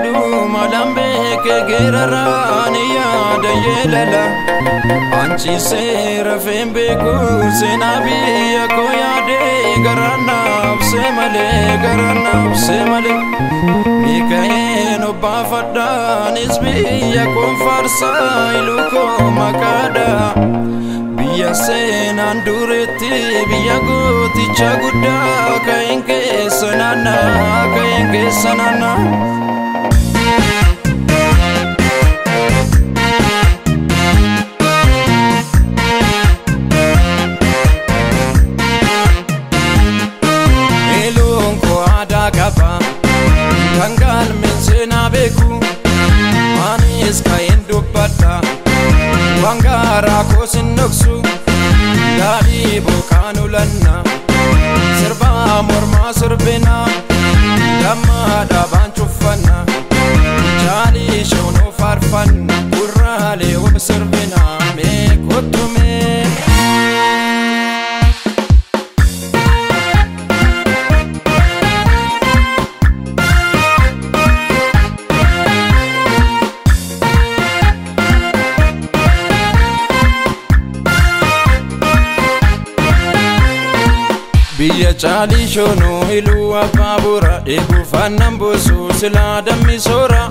jedhu malam beeke geraraan yaada yeelala anchi seera fembeeku seenaa biyya koo yaade garanaaf se malee Mika'een obbaafadhaanis biyya koon faarsaa iluu koo maqaadha Biyya seenaan dureetti biyya gooticha guddaa ka'een keessa naannaa Eluun koo aadaa qaba kan galmeen seenaa beeku anis ka'een dubbadha Wangara ko sinoksu Dari bukan ulanna Serba morma serbena Dama daban cufana Jali shono farfan Urrale wa serbena Me kotume Biyya Jali shono ilu ababura Eegu fannan bosu sila dammi soora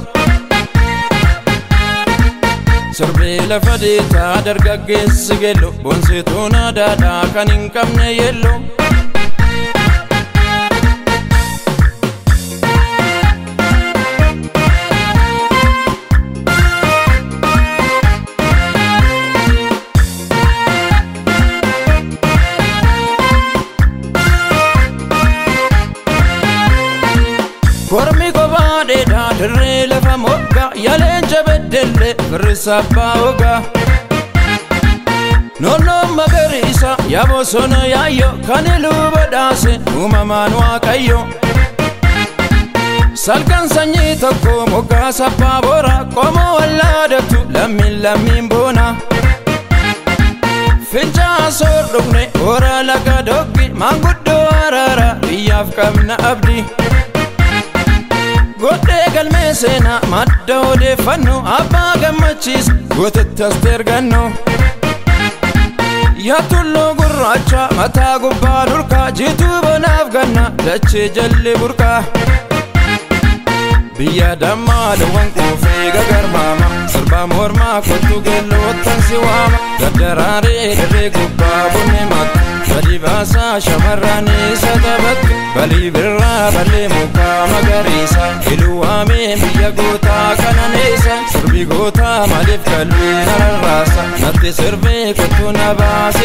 Sorbee lafa deetaa dargaggeessi gello Bonseetoon aadaadhaa kan hin qabne yello Kormi kobaade dirree lafa mogga yaleen jabeddelle firrisa baoga Nono magariisa yabosona yaayyo kan iluu badhaase uumamaan waaqayyo Salgan sanyii tokko moggaa sabbaa boora qomoo wallaadatu lammiin boona Fincaa soordhufne hoora laga doggi maanguddoo araara biyyaaf qabna abdii Godhe galmee seenaa madda odeeffannoo abbaa gammachiis gootettas ergannoo Yaa tulluu gurraacha mataa gubbaa lurkaa jiituu bonaaf ganna dachee jalli burqaa Biyya dammaa lawwan quufee gagarmaama sirba mormaa kottu geelloottan si waama Gaddaraaree dirree gubbaa bunni makka Bali baasaa shamarran isa taphattu Bali birraa ballee mukaa magariisa Iluu waamee biyya gootaa kananeessa Sirbi gootaa maaliif qalbii nararraasa Natti sirbee kottu na baase